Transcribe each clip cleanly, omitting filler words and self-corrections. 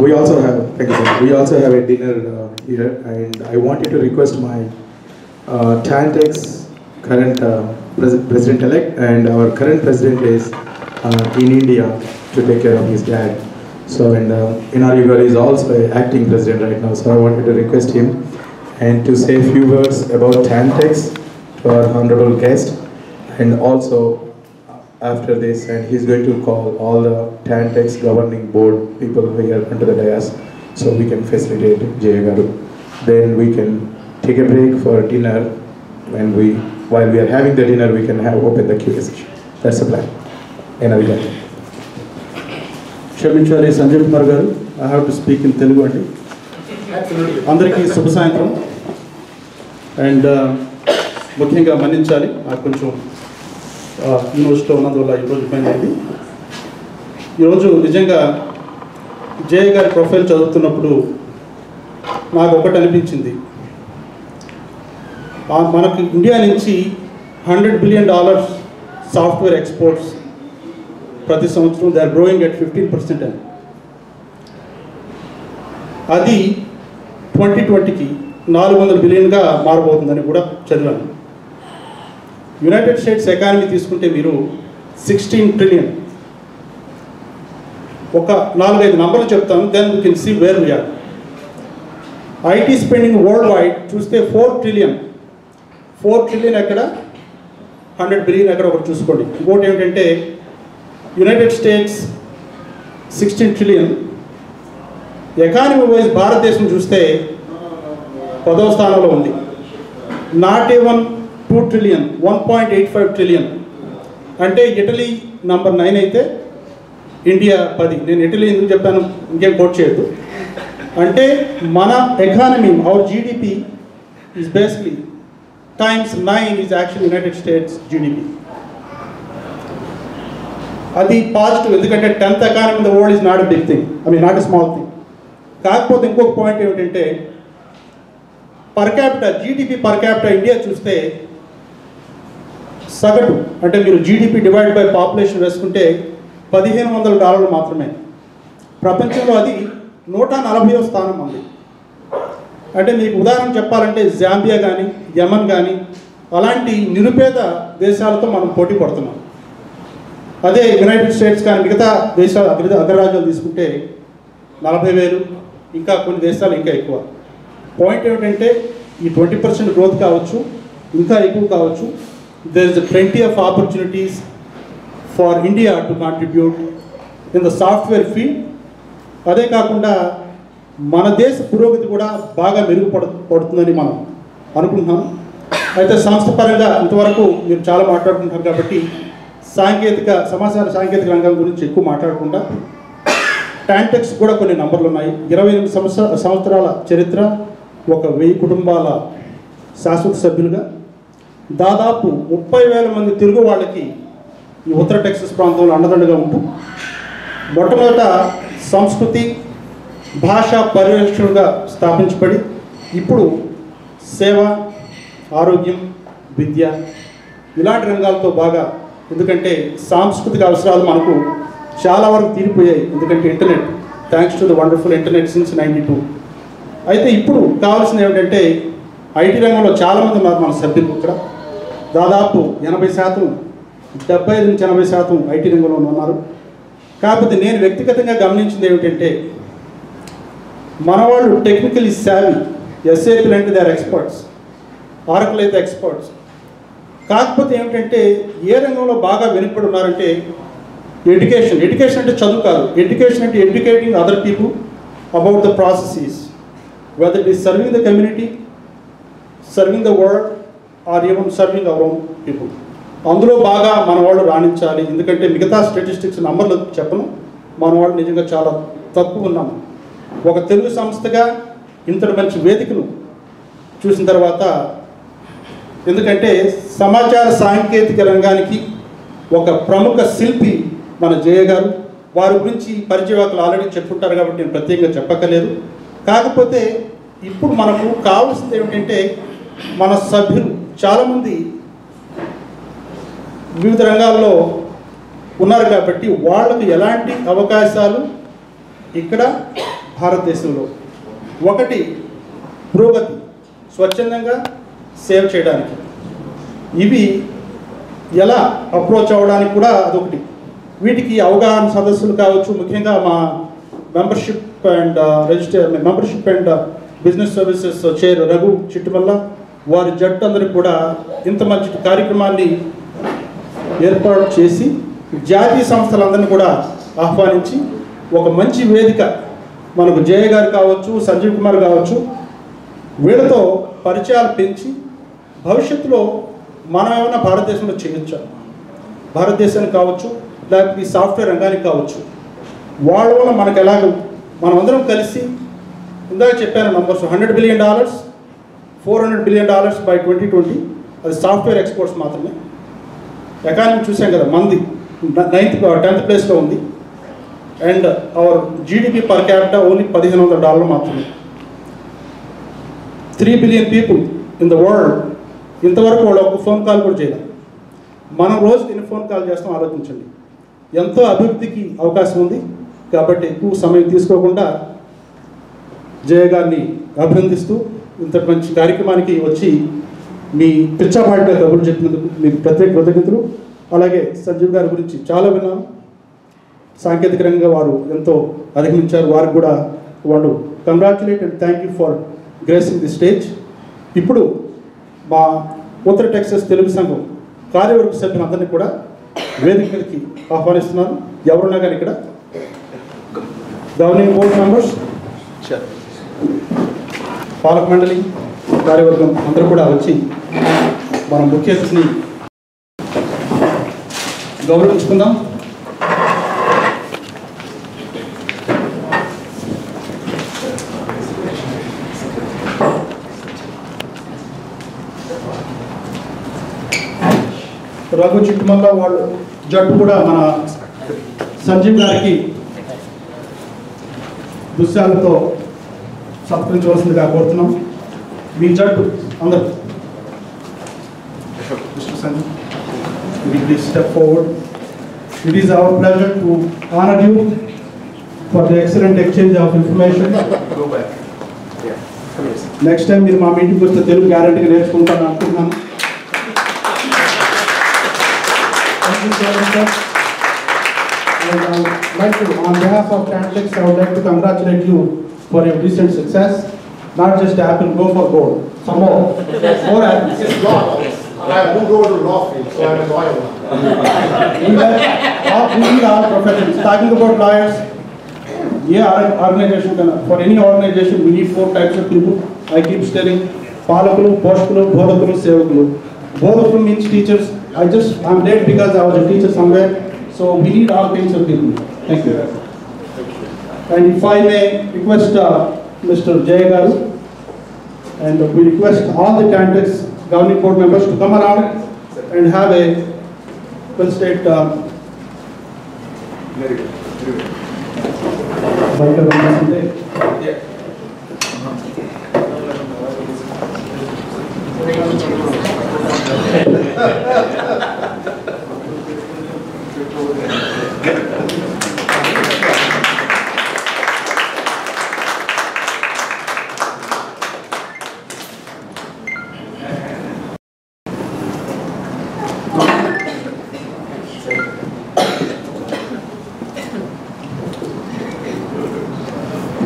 we also have, thank you, sir. We also have a dinner here, and I wanted to request my Tantex current president-elect, and our current president is in India to take care of his dad. So, and Inaryugal is also an acting president right now, so I wanted to request him and to say a few words about Tantex to our honorable guest, and also after this, and he's going to call all the Tantex governing board people here under the dais, so we can facilitate Jay Garu. Then we can take a break for dinner. While we are having the dinner, we can open the Q&A session. That's the plan. క్షమించాలి సంజయ్ కుమార్ గారు, I have to speak in Telugu అండి. అందరికీ శుభ సాయంత్రం. And ముఖ్యంగా మన్నించాలి, నాకు కొంచెం యూనివర్సిటీలో ఉన్నందువల్ల ఈరోజు పని అయింది. ఈరోజు నిజంగా జయ గారి ప్రొఫైల్ చదువుతున్నప్పుడు నాకు ఒకటి అనిపించింది, మనకు ఇండియా నుంచి $100 billion సాఫ్ట్వేర్ ఎక్స్పోర్ట్స్ ప్రతి సంవత్సరం, దే ఆర్ గ్రోయింగ్ అట్ 15% అని. అది 2020కి $400 billion మారబోతుందని కూడా చదివాను. యునైటెడ్ స్టేట్స్ ఎకానమీ తీసుకుంటే మీరు 16 trillion. ఒక 4-5 నంబర్లు చెప్తాను, then you can see where we are. IT spending world wide చూస్తే 4 trillion. 4 trillion ఎక్కడ, 100 billion ఎక్కడ, ఒకటి చూసుకోండి. ఇంకోటి ఏమిటంటే United states 16 trillion. Economy wise భారతదేశం చూస్తే 10వ స్థానంలో ఉంది. Not even 2 trillion, 1.85 trillion. అంటే ఇటలీ నంబర్ 9 అయితే ఇండియా 10. నేను ఇటలీ ఎందుకు చెప్పాను ఇంకేం కోట్ చేయొద్దు. అంటే మన economy, our GDP is basically ×9 is actual United States GDP. అది పాజిటివ్, ఎందుకంటే 10th economy in the world is not a big thing, not a small thing. కాకపోతే ఇంకొక పాయింట్ ఏమిటంటే per capita, GDP per capita India చూస్తే సగటు, అంటే మీరు GDP divide by population వేసుకుంటే $1,500 మాత్రమే. ప్రపంచంలో అది 140వ స్థానం ఉంది. అంటే మీకు ఉదాహరణ చెప్పాలంటే జాంబియా కానీ, యమన్ కానీ అలాంటి నిరుపేద దేశాలతో మనం పోటీ పడుతున్నాం. అదే యునైటెడ్ స్టేట్స్ కానీ మిగతా దేశాలు, అగ్రరాజ్యాలు తీసుకుంటే 40,000, ఇంకా కొన్ని దేశాలు ఇంకా ఎక్కువ. పాయింట్ ఏమిటంటే ఈ 20% గ్రోత్ కావచ్చు, ఇంకా ఎక్కువ కావచ్చు. There is plenty of opportunities for India to contribute in the software field. అదే కాకుండా మన దేశ పురోగతి కూడా బాగా మెరుగుపడుతుందని మనం అనుకుంటున్నాం. అయితే సంస్థ పరంగా ఇంతవరకు మీరు చాలా మాట్లాడుకుంటున్నారు కాబట్టి సమాచార సాంకేతిక రంగం గురించి ఎక్కువ మాట్లాడకుండా, టాంటెక్స్ కూడా కొన్ని నంబర్లు ఉన్నాయి. 28 సంవత్సరాల చరిత్ర, 1000 కుటుంబాల శాశ్వత సభ్యులుగా, దాదాపు 30,000 మంది తెలుగు వాళ్ళకి ఈ ఉత్తర టెక్సస్ ప్రాంతంలో అండదండగా ఉంటూ, మొట్టమొదట సంస్కృతి భాషా పరిరక్షణగా స్థాపించబడి, ఇప్పుడు సేవ, ఆరోగ్యం, విద్య ఇలాంటి రంగాలతో బాగా, ఎందుకంటే సాంస్కృతిక అవసరాలు మనకు చాలా వరకు తీరిపోయాయి, ఎందుకంటే internet, thanks to the wonderful internet since 92. అయితే ఇప్పుడు కావాల్సింది ఏమిటంటే ఐటీ రంగంలో చాలామంది ఉన్నారు మన సభ్యులు. ఇక్కడ దాదాపు 80%, 75-80% ఐటీ రంగంలో ఉన్నారు. కాకపోతే నేను వ్యక్తిగతంగా గమనించింది ఏమిటంటే మన వాళ్ళు టెక్నికలీ సావీ, ఎస్ఏపీలు అంటే దే ఆర్ ఎక్స్పర్ట్స్, ఆరకులు అయితే ఎక్స్పర్ట్స్. కాకపోతే ఏమిటంటే ఏ రంగంలో బాగా వెనుకబడి ఉన్నారంటే ఎడ్యుకేషన్ అంటే చదువు కాదు. ఎడ్యుకేషన్ అంటే educating other people about the processes, whether it is serving the community, serving the world, or even serving our own people. అందులో బాగా మన వాళ్ళు రాణించాలి. ఎందుకంటే మిగతా స్టాటిస్టిక్స్ నంబర్లు చెప్పను, మన వాళ్ళు నిజంగా చాలా తక్కువ ఉన్నాము. ఒక తెలుగు సంస్థగా ఇంతటి మంచి వేదికను చూసిన తర్వాత, ఎందుకంటే సమాచార సాంకేతిక రంగానికి ఒక ప్రముఖ శిల్పి మన జయ గారు, వారి గురించి పరిచయవాకులు ఆల్రెడీ చెప్పుకుంటారు కాబట్టి నేను ప్రత్యేకంగా చెప్పక్కర్లేదు. కాకపోతే ఇప్పుడు మనకు కావాల్సింది ఏమిటంటే మన సభ్యులు చాలామంది వివిధ రంగాల్లో ఉన్నారు కాబట్టి వాళ్ళకు ఎలాంటి అవకాశాలు ఇక్కడ భారతదేశంలో. ఒకటి పురోగతి, స్వచ్ఛందంగా సేవ్ చేయడానికి. ఇవి ఎలా అప్రోచ్ అవ్వడానికి కూడా అదొకటి. వీటికి అవగాహన సదస్సులు కావచ్చు, ముఖ్యంగా మా membership and business services chair Raghu Chittumalla వారి జట్టు అందరికి కూడా ఇంత మంచి కార్యక్రమాన్ని ఏర్పాటు చేసి జాతీయ సంస్థలందరినీ కూడా ఆహ్వానించి ఒక మంచి వేదిక మనకు జయ గారు కావచ్చు, సంజీవ్ కుమార్ కావచ్చు, వీళ్ళతో పరిచయాలు పెంచి భవిష్యత్తులో మనం ఏమైనా భారతదేశంలో చేయొచ్చా, భారతదేశానికి కావచ్చు లేకపోతే ఈ సాఫ్ట్వేర్ రంగానికి కావచ్చు, వాళ్ళ వల్ల మనకు ఎలాగో మనమందరం కలిసి ఇందాక చెప్పాను నంబర్స్ $100 billion, $400 billion by 2020. అది సాఫ్ట్వేర్ ఎక్స్పోర్ట్స్ మాత్రమే. ఎకానమీ చూసాం కదా, మంది 10th ప్లేస్లో ఉంది. And hour GDP per capita only $1,500 మాత్రమే. 3 billion people in the world. ఇంతవరకు వాళ్ళు ఒక ఫోన్ కాల్ కూడా చేయలేదు. మనం రోజుకి ఎన్ని ఫోన్ కాల్ చేస్తాం ఆలోచించండి. ఎంతో అభివృద్ధికి అవకాశం ఉంది. కాబట్టి ఎక్కువ సమయం తీసుకోకుండా జయ గారిని అభినందిస్తూ ఇంత మంచి కార్యక్రమానికి వచ్చి మీ పిచ్చాపాటిగా కబుర్లు చెప్పినందుకు మీకు ప్రత్యేక కృతజ్ఞతలు. అలాగే సంజీవ్ గారి గురించి చాలా విన్నాను. సాంకేతిక రంగంగా వారు ఎంతో అధిగమించారు. వారికి కూడా వాళ్ళు congratulate and thank you for gracing the stage. ఇప్పుడు మా ఉత్తర టెక్సస్ తెలుగు సంఘం కార్యవర్గ సభ్యులందరినీ కూడా వేదిక మీదకి ఆహ్వానిస్తున్నాను. ఎవరున్నా కానీ ఇక్కడ గవర్నింగ్ బోర్డ్ మెంబర్స్, పాలక మండలి, కార్యవర్గం అందరూ కూడా వచ్చి మనం ముఖ్య అతిథిని గౌరవించుకుందాం. రఘు చిట్టుమల్ల వాళ్ళు జట్టు కూడా మన సంజీవ్ గారికి దృశ్యాలతో సత్కరించవలసిందిగా కోరుతున్నాం. మీ జట్టు అందరూ mister Sanjeev, please step forward. It is our pleasure to honour you for the excellent exchange of information. Next time మీరు మా మీటింగ్కి వస్తే తెలుగు గ్యారెంటీగా నేర్చుకుంటాను అనుకుంటున్నాను. And I would like to, on behalf of Tantex, I would like to congratulate you for your recent success. Not just Apple, go for gold. Some more. More apples. It's law. I won't go to law field, so I'm a lawyer. We need all professions. Talking about lawyers, organization, for any organization, we need 4 types of people. I keep telling, Palakulu, Poshkulu, Bodhakulu, Sevakulu. Bodhakulu means teachers. I'm late because I was a teacher somewhere. So we need all kinds of people. Thank you. And if I may request Mr. Jay Garu, and we request all the candidates, governing board members to come around and have a well-state Very good.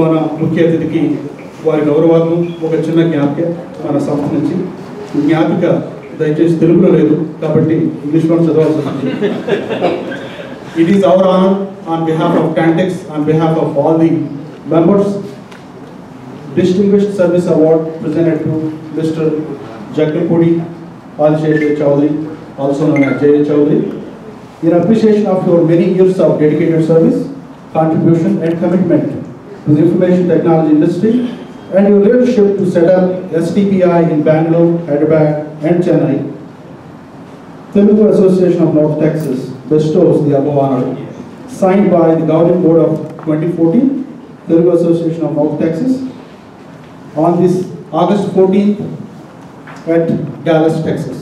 మన ముఖ్య అతిథికి వారి గౌరవాలను ఒక చిన్న జ్ఞాపిక మన సంస్థ నుంచి. జ్ఞాపిక దయచేసి తెలుగులో లేదు కాబట్టి ఇంగ్లీష్లో చదవాల్సి వస్తుంది. It is our honor on behalf of Tantex, on behalf of all the members, Distinguished Service Award presented to Mr. Jagalpudi Adishesha Chaudhary, also known as J. Chaudhary, in appreciation of your many years of dedicated service, contribution and commitment to the information technology industry and your leadership to set up STPI in Bangalore, Hyderabad and Chennai. Telugu Association of North Texas bestows the above honor, signed by the Governing Board of 2014, Telugu Association of North Texas, on this August 14th at Dallas, Texas.